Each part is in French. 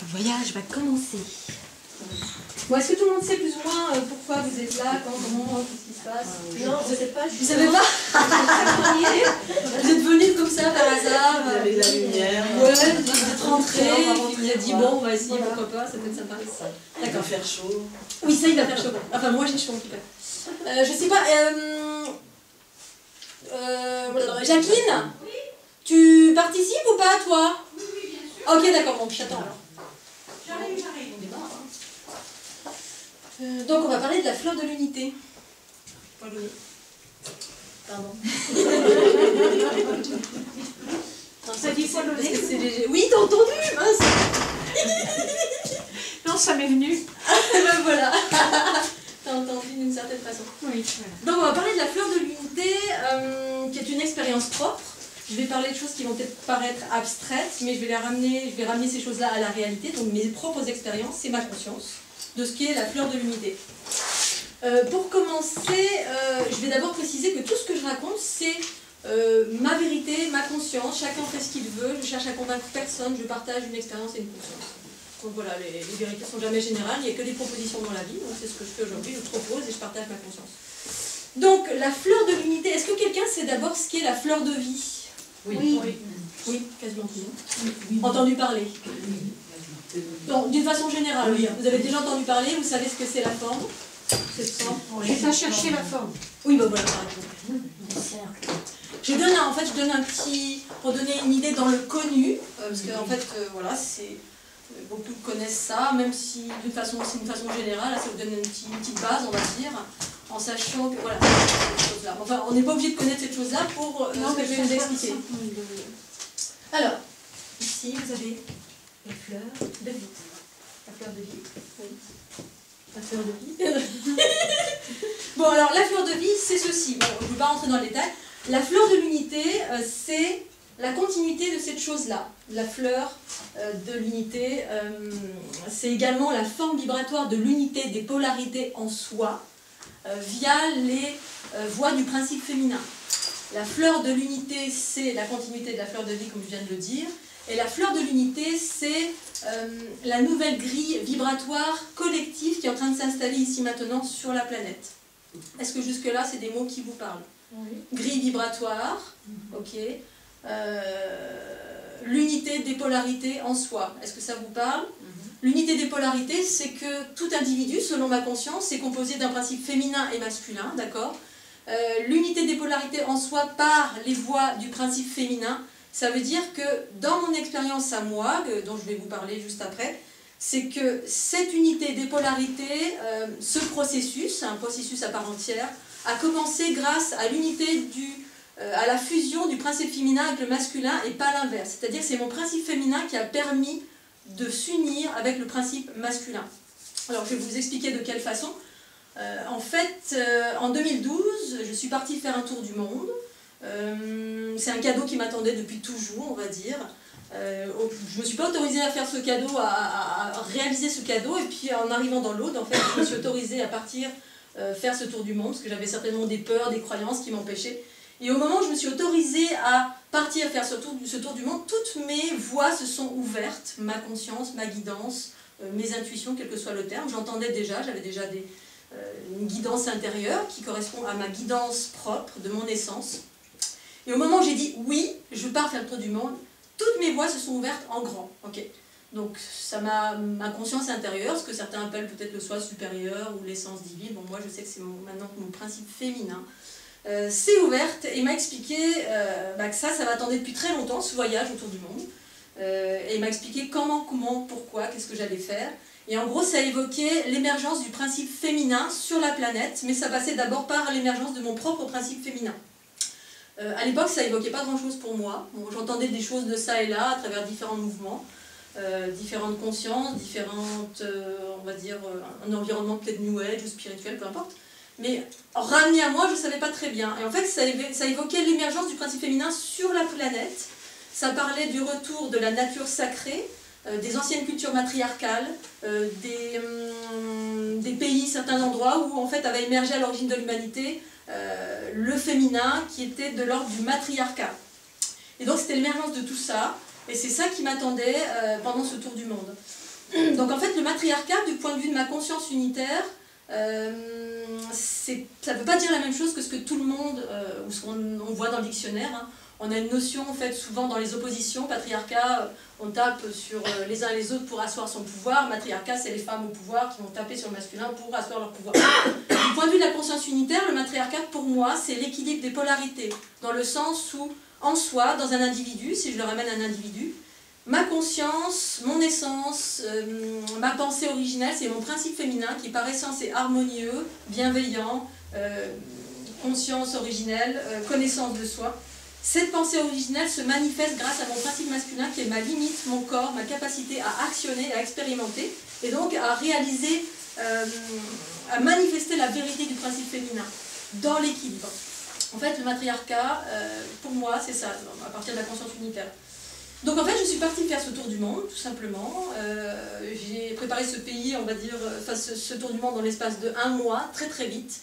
Le voyage va commencer. Bon, est-ce que tout le monde sait plus ou moins pourquoi vous êtes là, quand, comment, qu'est-ce qui se passe? Non, je ne sais pas. Vous savez pas? Vous êtes venus comme ça par hasard? Vous avez de la lumière. Ouais, vous êtes rentrés, puis vous avez dit bon, on va essayer, pourquoi pas, ça peut être sympa. Il va faire chaud. Oui, ça, il va faire chaud. Enfin, moi j'ai chaud en tout cas. Je sais pas. Jacqueline, tu participes ou pas, toi? Oui, bien sûr. Ok, d'accord, bon, j'attends alors. J'arrive. On démarre, hein. Donc, on va parler de la fleur de l'unité. Pardon. Ça dit quoi, Parce que c'est léger. Oui, t'as entendu, mince. Non, ça m'est venu. Ben voilà. T'as entendu d'une certaine façon. Oui, voilà. Donc, on va parler de la fleur de l'unité, qui est une expérience propre. Je vais parler de choses qui vont peut-être paraître abstraites, mais je vais ramener ces choses-là à la réalité. Donc, mes propres expériences, c'est ma conscience de ce qu'est la fleur de l'unité. Pour commencer, je vais d'abord préciser que tout ce que je raconte, c'est ma vérité, ma conscience. Chacun fait ce qu'il veut. Je cherche à convaincre personne. Je partage une expérience et une conscience. Donc voilà, les vérités ne sont jamais générales. Il n'y a que des propositions dans la vie. Donc c'est ce que je fais aujourd'hui. Je propose et je partage ma conscience. Donc la fleur de l'unité. Est-ce que quelqu'un sait d'abord ce qu'est la fleur de vie? Oui. Oui, quasiment tout le monde. Entendu parler. Donc, d'une façon générale, oui. Vous avez déjà entendu parler, vous savez ce que c'est la forme. Cette forme. Je vais chercher la forme. Oui, bah voilà, par exemple. Je donne un petit, pour donner une idée dans le connu, parce qu'en fait, voilà, beaucoup connaissent ça, même si c'est une façon générale, ça vous donne une petite base, on va dire, en sachant que, voilà, cette chose-là. Enfin, on n'est pas obligé de connaître cette chose-là pour ce que je vais vous expliquer. Alors, ici, vous avez la fleur de vie. La fleur de vie, oui. La fleur de vie. Bon, alors, la fleur de vie, c'est ceci. Bon, je ne vais pas rentrer dans le détail. La fleur de l'unité, c'est la continuité de cette chose-là. La fleur de l'unité, c'est également la forme vibratoire de l'unité des polarités en soi, via les voies du principe féminin. La fleur de l'unité, c'est la continuité de la fleur de vie, comme je viens de le dire. Et la fleur de l'unité, c'est la nouvelle grille vibratoire collective qui est en train de s'installer ici maintenant sur la planète. Est-ce que jusque-là, c'est des mots qui vous parlent? Oui. Grille vibratoire, ok. L'unité des polarités en soi, est-ce que ça vous parle? L'unité des polarités, c'est que tout individu, selon ma conscience, est composé d'un principe féminin et masculin, d'accord? L'unité des polarités en soi par les voies du principe féminin, ça veut dire que dans mon expérience à moi, dont je vais vous parler juste après, c'est que cette unité des polarités, ce processus, un processus à part entière, a commencé grâce à l'unité à la fusion du principe féminin avec le masculin et pas l'inverse. C'est-à-dire que c'est mon principe féminin qui a permis de s'unir avec le principe masculin. Alors je vais vous expliquer de quelle façon. En fait, en 2012, je suis partie faire un tour du monde. C'est un cadeau qui m'attendait depuis toujours, on va dire. Je ne me suis pas autorisée à faire ce cadeau, à réaliser ce cadeau, et puis en arrivant dans l'Aude, en fait, je me suis autorisée à partir faire ce tour du monde, parce que j'avais certainement des peurs, des croyances qui m'empêchaient. Et au moment où je me suis autorisée à partir faire ce tour du monde, toutes mes voies se sont ouvertes, ma conscience, ma guidance, mes intuitions, quel que soit le terme. J'entendais déjà, j'avais déjà une guidance intérieure qui correspond à ma guidance propre, de mon essence. Et au moment où j'ai dit oui, je pars faire le tour du monde, toutes mes voies se sont ouvertes en grand. Okay. Donc ça ma conscience intérieure, ce que certains appellent peut-être le soi supérieur ou l'essence divine, bon moi je sais que c'est maintenant mon principe féminin, s'est ouverte et m'a expliqué que ça m'attendait depuis très longtemps, ce voyage autour du monde. Et il m'a expliqué comment, pourquoi, qu'est-ce que j'allais faire. Et en gros, ça évoquait l'émergence du principe féminin sur la planète, mais ça passait d'abord par l'émergence de mon propre principe féminin. À l'époque, ça évoquait pas grand-chose pour moi. Bon, j'entendais des choses de ça et là, à travers différents mouvements, différentes consciences, différentes, on va dire, un environnement peut-être new age ou spirituel, peu importe. Mais ramené à moi, je ne savais pas très bien. Et en fait, ça évoquait l'émergence du principe féminin sur la planète. Ça parlait du retour de la nature sacrée, des anciennes cultures matriarcales, des pays, certains endroits où en fait avait émergé à l'origine de l'humanité le féminin qui était de l'ordre du matriarcat. Et donc c'était l'émergence de tout ça, et c'est ça qui m'attendait pendant ce tour du monde. Donc en fait, le matriarcat, du point de vue de ma conscience unitaire, ça ne veut pas dire la même chose que ce que tout le monde, ou ce qu'on voit dans le dictionnaire. Hein. On a une notion, en fait, souvent dans les oppositions, patriarcat, on tape sur les uns et les autres pour asseoir son pouvoir, matriarcat, c'est les femmes au pouvoir qui vont taper sur le masculin pour asseoir leur pouvoir. Du point de vue de la conscience unitaire, le matriarcat, pour moi, c'est l'équilibre des polarités, dans le sens où, en soi, dans un individu, si je le ramène à un individu, ma conscience, mon essence, ma pensée originelle, c'est mon principe féminin qui par essence est harmonieux, bienveillant, conscience originelle, connaissance de soi. Cette pensée originelle se manifeste grâce à mon principe masculin qui est ma limite, mon corps, ma capacité à actionner, à expérimenter et donc à réaliser, à manifester la vérité du principe féminin dans l'équilibre. En fait, le matriarcat, pour moi, c'est ça, à partir de la conscience unitaire. Donc en fait, je suis partie faire ce tour du monde, tout simplement. J'ai préparé ce pays, on va dire, enfin ce tour du monde dans l'espace de 1 mois, très très vite.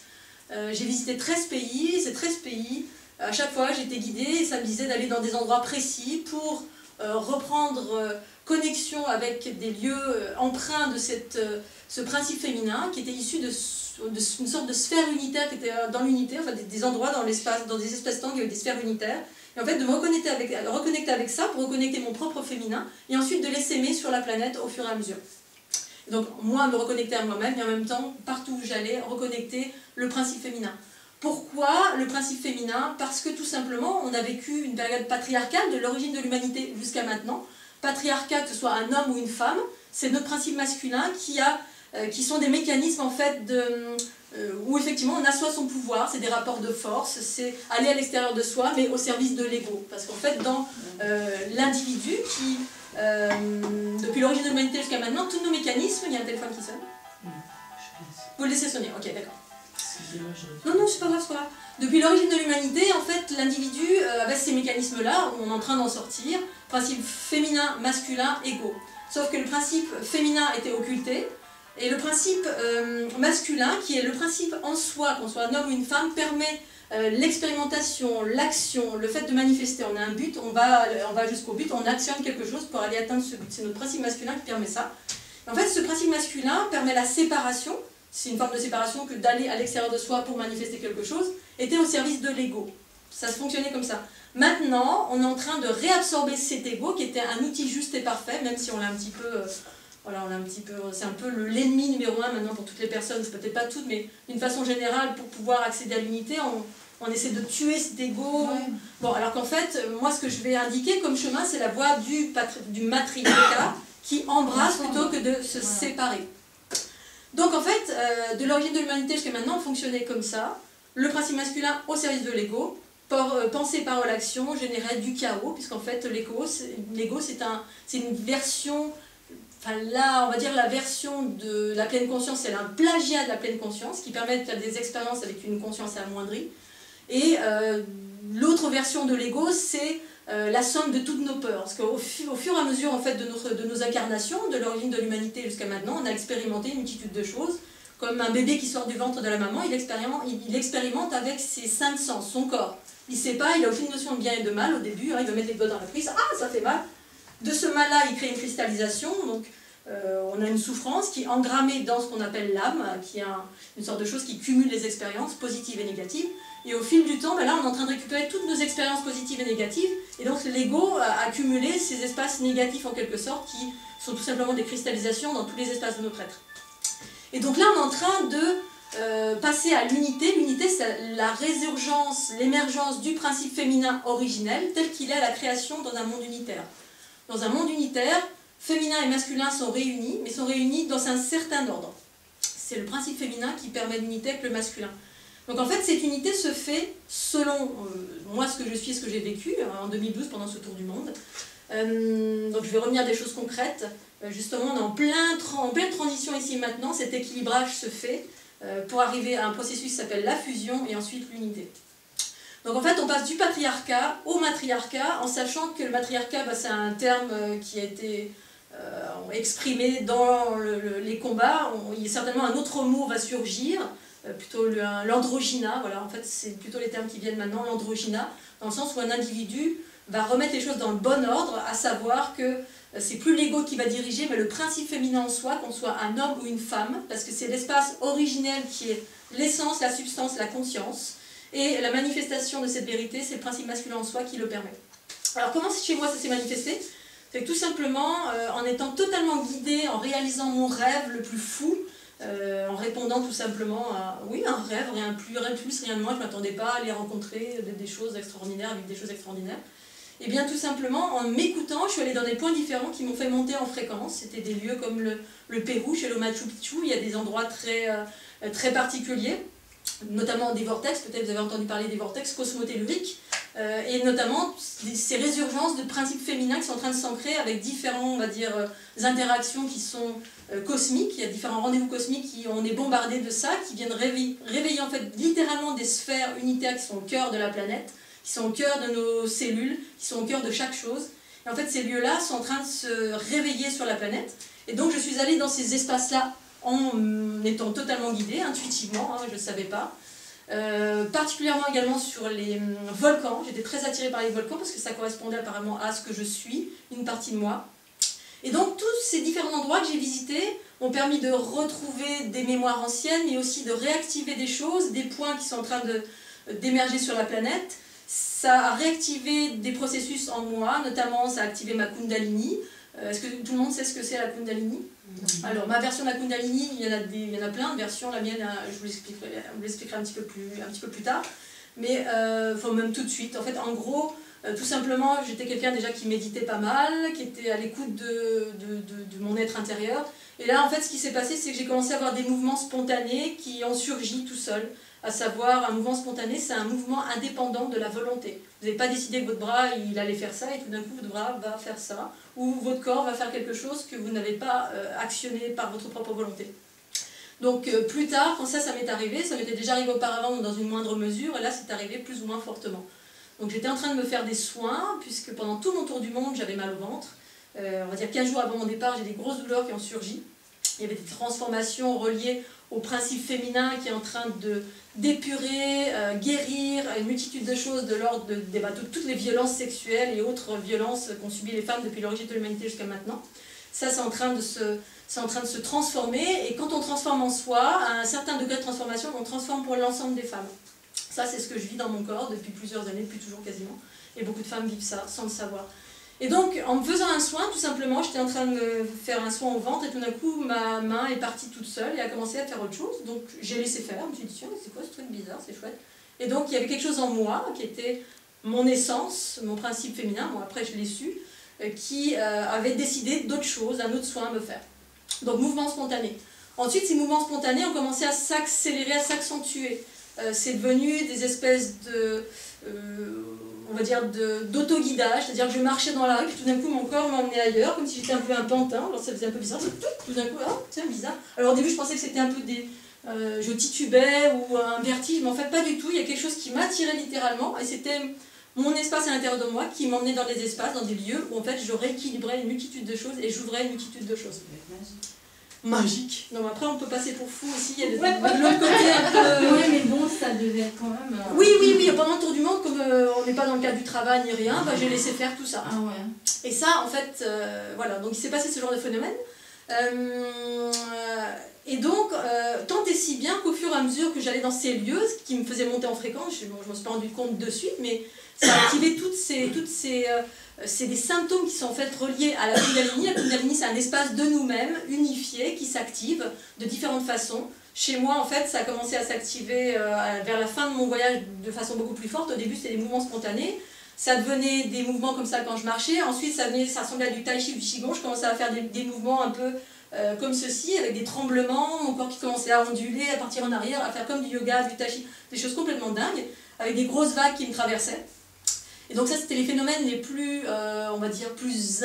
J'ai visité 13 pays, ces 13 pays, à chaque fois j'étais guidée et ça me disait d'aller dans des endroits précis pour reprendre connexion avec des lieux empreints de ce principe féminin qui était issu d'une sorte de sphère unitaire qui était dans l'unité, enfin des endroits dans l'espace, dans des espaces-temps qui avaient des sphères unitaires. Et en fait, de me reconnecter avec ça pour reconnecter mon propre féminin et ensuite de l'essaimer sur la planète au fur et à mesure. Et donc, moi, me reconnecter à moi-même et en même temps, partout où j'allais, reconnecter le principe féminin. Pourquoi le principe féminin? Parce que tout simplement, on a vécu une période patriarcale de l'origine de l'humanité jusqu'à maintenant. Patriarcat, que ce soit un homme ou une femme, c'est notre principe masculin qui sont des mécanismes en fait où effectivement on assoit son pouvoir, c'est des rapports de force, c'est aller à l'extérieur de soi mais au service de l'ego. Parce qu'en fait dans l'individu qui, depuis l'origine de l'humanité jusqu'à maintenant, tous nos mécanismes, il y a un téléphone qui sonne. Vous le laissez sonner, ok d'accord. Non, c'est pas grave, c'est pas grave. Depuis l'origine de l'humanité, en fait, l'individu avait ces mécanismes-là, on est en train d'en sortir, principe féminin, masculin, égaux. Sauf que le principe féminin était occulté, et le principe masculin, qui est le principe en soi, qu'on soit un homme ou une femme, permet l'expérimentation, l'action, le fait de manifester. On a un but, on va jusqu'au but, on actionne quelque chose pour aller atteindre ce but. C'est notre principe masculin qui permet ça. En fait, ce principe masculin permet la séparation, c'est une forme de séparation que d'aller à l'extérieur de soi pour manifester quelque chose, était au service de l'ego. Ça se fonctionnait comme ça. Maintenant, on est en train de réabsorber cet ego qui était un outil juste et parfait, même si on l'a un petit peu... Voilà, c'est un peu l'ennemi numéro 1 maintenant pour toutes les personnes, peut-être pas toutes, mais d'une façon générale, pour pouvoir accéder à l'unité, on essaie de tuer cet ego. Ouais. Bon, alors qu'en fait, moi ce que je vais indiquer comme chemin, c'est la voie du matriarcat qui embrasse plutôt que de se séparer. Donc en fait, de l'origine de l'humanité jusqu'à maintenant, on fonctionnait comme ça, le principe masculin au service de l'ego, pensée, parole, action générait du chaos, puisqu'en fait l'ego c'est une version... Enfin là, on va dire la version de la pleine conscience, c'est un plagiat de la pleine conscience qui permet de faire des expériences avec une conscience amoindrie. Et l'autre version de l'ego, c'est la somme de toutes nos peurs. Parce qu'au fur et à mesure en fait, de nos incarnations, de l'origine de l'humanité jusqu'à maintenant, on a expérimenté une multitude de choses. Comme un bébé qui sort du ventre de la maman, il expérimente avec ses 5 sens, son corps. Il ne sait pas, il n'a aucune notion de bien et de mal au début, hein, il va mettre les doigts dans la prise, ah ça fait mal. De ce mal-là, il crée une cristallisation, donc on a une souffrance qui est engrammée dans ce qu'on appelle l'âme, qui est une sorte de chose qui cumule les expériences positives et négatives. Et au fil du temps, ben là, on est en train de récupérer toutes nos expériences positives et négatives, et donc l'ego a accumulé ces espaces négatifs en quelque sorte, qui sont tout simplement des cristallisations dans tous les espaces de notre être. Et donc là, on est en train de passer à l'unité. L'unité, c'est la résurgence, l'émergence du principe féminin originel, tel qu'il est à la création dans un monde unitaire. Dans un monde unitaire, féminin et masculin sont réunis, mais sont réunis dans un certain ordre. C'est le principe féminin qui permet l'unité avec le masculin. Donc en fait, cette unité se fait selon moi, ce que je suis et ce que j'ai vécu en 2012 pendant ce tour du monde. Donc je vais revenir à des choses concrètes. Justement, on est en pleine transition ici et maintenant. Cet équilibrage se fait pour arriver à un processus qui s'appelle la fusion et ensuite l'unité. Donc en fait, on passe du patriarcat au matriarcat, en sachant que le matriarcat, c'est un terme qui a été exprimé dans les combats. Certainement un autre mot va surgir, plutôt l'androgyna. Voilà, en fait, c'est plutôt les termes qui viennent maintenant, l'androgyna, dans le sens où un individu va remettre les choses dans le bon ordre, à savoir que c'est plus l'ego qui va diriger, mais le principe féminin en soi, qu'on soit un homme ou une femme, parce que c'est l'espace originel qui est l'essence, la substance, la conscience, et la manifestation de cette vérité, c'est le principe masculin en soi qui le permet. Alors comment chez moi ça s'est manifesté? C'est que tout simplement, en étant totalement guidée, en réalisant mon rêve le plus fou, en répondant tout simplement à oui, un rêve, rien de plus, rien de moins, je ne m'attendais pas à aller rencontrer des choses extraordinaires avec des choses extraordinaires. Et bien tout simplement, en m'écoutant, je suis allée dans des points différents qui m'ont fait monter en fréquence. C'était des lieux comme le Pérou, chez le Machu Picchu, il y a des endroits très particuliers, notamment des vortex, peut-être vous avez entendu parler des vortex cosmotelluriques, et notamment ces résurgences de principes féminins qui sont en train de s'ancrer avec différents, on va dire, interactions qui sont cosmiques. Il y a différents rendez-vous cosmiques qui on est bombardé de ça, qui viennent réveiller en fait littéralement des sphères unitaires qui sont au cœur de la planète, qui sont au cœur de nos cellules, qui sont au cœur de chaque chose. Et en fait, ces lieux-là sont en train de se réveiller sur la planète. Et donc, je suis allée dans ces espaces-là en étant totalement guidée, intuitivement, hein, je ne savais pas. Particulièrement également sur les volcans. J'étais très attirée par les volcans parce que ça correspondait apparemment à ce que je suis, une partie de moi. Et donc, tous ces différents endroits que j'ai visités ont permis de retrouver des mémoires anciennes, mais aussi de réactiver des choses, des points qui sont en train d'émerger sur la planète. Ça a réactivé des processus en moi, notamment ça a activé ma Kundalini. Est-ce que tout le monde sait ce que c'est la Kundalini? Alors, ma version de la Kundalini, il y en a plein de versions. La mienne, je vous l'expliquerai un petit peu plus tard. Mais, enfin, même tout de suite. En fait, en gros, tout simplement, j'étais quelqu'un déjà qui méditait pas mal, qui était à l'écoute de mon être intérieur. Et là, en fait, ce qui s'est passé, c'est que j'ai commencé à avoir des mouvements spontanés qui ont surgi tout seuls. À savoir, un mouvement spontané, c'est un mouvement indépendant de la volonté. Vous n'avez pas décidé que votre bras, il allait faire ça, et tout d'un coup, votre bras va faire ça, ou votre corps va faire quelque chose que vous n'avez pas actionné par votre propre volonté. Donc, plus tard, quand ça m'est arrivé, ça m'était déjà arrivé auparavant dans une moindre mesure, et là, c'est arrivé plus ou moins fortement. Donc, j'étais en train de me faire des soins, puisque pendant tout mon tour du monde, j'avais mal au ventre. On va dire 15 jours avant mon départ, j'ai des grosses douleurs qui ont surgi. Il y avait des transformations reliées au principe féminin qui est en train d'épurer, guérir une multitude de choses de l'ordre de toutes les violences sexuelles et autres violences qu'ont subies les femmes depuis l'origine de l'humanité jusqu'à maintenant. Ça, c'est en train de se transformer, et quand on transforme en soi, à un certain degré de transformation, on transforme pour l'ensemble des femmes. Ça, c'est ce que je vis dans mon corps depuis plusieurs années, depuis toujours quasiment, et beaucoup de femmes vivent ça sans le savoir. Et donc, en me faisant un soin, tout simplement, j'étais en train de me faire un soin au ventre, et tout d'un coup, ma main est partie toute seule et a commencé à faire autre chose. Donc, j'ai laissé faire, je me suis dit, tiens, c'est quoi ce truc bizarre, c'est chouette. Et donc, il y avait quelque chose en moi, qui était mon essence, mon principe féminin, bon, après je l'ai su, qui avait décidé d'autre chose, un autre soin à me faire. Donc, mouvement spontané. Ensuite, ces mouvements spontanés ont commencé à s'accélérer, à s'accentuer. C'est devenu des espèces de... on va dire d'autoguidage, c'est-à-dire que je marchais dans la rue, puis tout d'un coup mon corps m'emmenait ailleurs, comme si j'étais un peu un pantin, alors ça faisait un peu bizarre, tout d'un coup, ah, tiens, bizarre. Alors au début je pensais que c'était un peu je titubais ou un vertige, mais en fait pas du tout, il y a quelque chose qui m'attirait littéralement, et c'était mon espace à l'intérieur de moi qui m'emmenait dans des espaces, dans des lieux où en fait je rééquilibrais une multitude de choses et j'ouvrais une multitude de choses. Magique. Non, mais après, on peut passer pour fou aussi. Il y a de l'autre côté un peu... Oui, mais bon, ça devait être quand même... Oui, pendant le tour du monde, comme on n'est pas dans le cadre du travail ni rien, bah, j'ai laissé faire tout ça. Ah ouais. Et ça, en fait, voilà. Donc, il s'est passé ce genre de phénomène. Et donc, tant et si bien qu'au fur et à mesure que j'allais dans ces lieux, ce qui me faisait monter en fréquence, je ne me suis pas rendu compte de suite, mais ça a activé c'est des symptômes qui sont en fait reliés à la Kundalini. La Kundalini, c'est un espace de nous-mêmes, unifié, qui s'active de différentes façons. Chez moi, en fait, ça a commencé à s'activer vers la fin de mon voyage de façon beaucoup plus forte. Au début, c'était des mouvements spontanés. Ça devenait des mouvements comme ça quand je marchais. Ensuite, ça ressemblait à du tai chi, du qigong. Je commençais à faire des mouvements un peu comme ceci, avec des tremblements, mon corps qui commençait à onduler, à partir en arrière, à faire comme du yoga, du tai chi, des choses complètement dingues, avec des grosses vagues qui me traversaient. Et donc ça, c'était les phénomènes les plus, on va dire, plus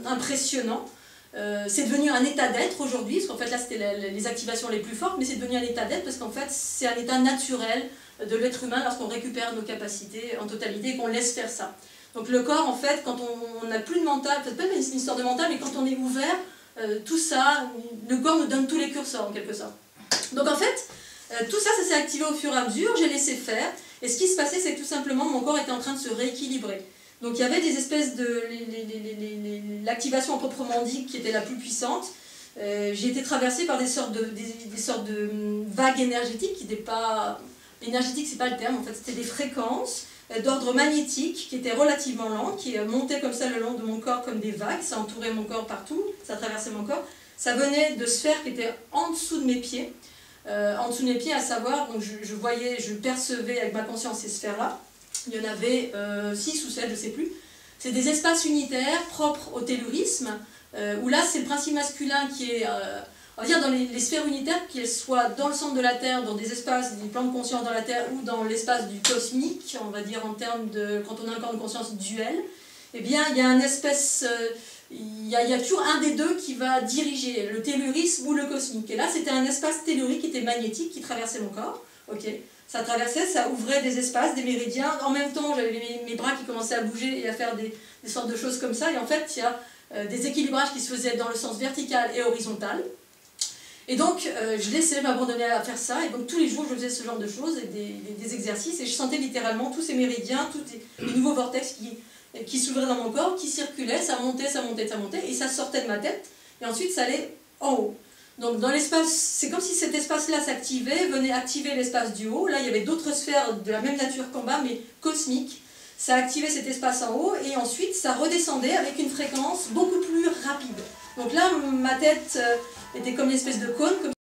impressionnants. C'est devenu un état d'être aujourd'hui, parce qu'en fait là, c'était les activations les plus fortes, mais c'est devenu un état d'être parce qu'en fait, c'est un état naturel de l'être humain lorsqu'on récupère nos capacités en totalité et qu'on laisse faire ça. Donc le corps, en fait, quand on n'a plus de mental, peut-être pas une histoire de mental, mais quand on est ouvert, tout ça, le corps nous donne tous les curseurs en quelque sorte. Donc en fait, tout ça, ça s'est activé au fur et à mesure, j'ai laissé faire. Et ce qui se passait, c'est que tout simplement, mon corps était en train de se rééquilibrer. Donc il y avait des espèces de... l'activation proprement dit qui était la plus puissante. J'ai été traversée par des sortes de vagues énergétiques qui n'étaient pas... Énergétique, c'est pas le terme, en fait, c'était des fréquences d'ordre magnétique qui étaient relativement lentes, qui montaient comme ça le long de mon corps comme des vagues, ça entourait mon corps partout, ça traversait mon corps. Ça venait de sphères qui étaient en dessous de mes pieds. En dessous de mes pieds, à savoir, donc je percevais avec ma conscience ces sphères-là. Il y en avait 6 ou 7, je ne sais plus. C'est des espaces unitaires propres au tellurisme, où là, c'est le principe masculin qui est... on va dire dans les sphères unitaires, qu'elles soient dans le centre de la Terre, dans des espaces, des plans de conscience dans la Terre, ou dans l'espace du cosmique, on va dire en termes de... quand on a un camp de conscience duel, eh bien, il y a une espèce... il y a toujours un des deux qui va diriger, le tellurisme ou le cosmique. Et là, c'était un espace tellurique qui était magnétique, qui traversait mon corps. Okay. Ça traversait, ça ouvrait des espaces, des méridiens. En même temps, j'avais mes bras qui commençaient à bouger et à faire des sortes de choses comme ça. Et en fait, il y a des équilibrages qui se faisaient dans le sens vertical et horizontal. Et donc, je laissais m'abandonner à faire ça. Et donc, tous les jours, je faisais ce genre de choses, et des exercices. Et je sentais littéralement tous ces méridiens, tous les nouveaux vortex qui s'ouvraient dans mon corps, qui circulaient, ça montait, ça montait, ça montait. Et ça sortait de ma tête. Et ensuite, ça allait en haut. Donc, dans l'espace, c'est comme si cet espace-là s'activait, venait activer l'espace du haut. Là, il y avait d'autres sphères de la même nature qu'en bas, mais cosmiques. Ça activait cet espace en haut. Et ensuite, ça redescendait avec une fréquence beaucoup plus rapide. Donc là, ma tête était comme une espèce de cône, comme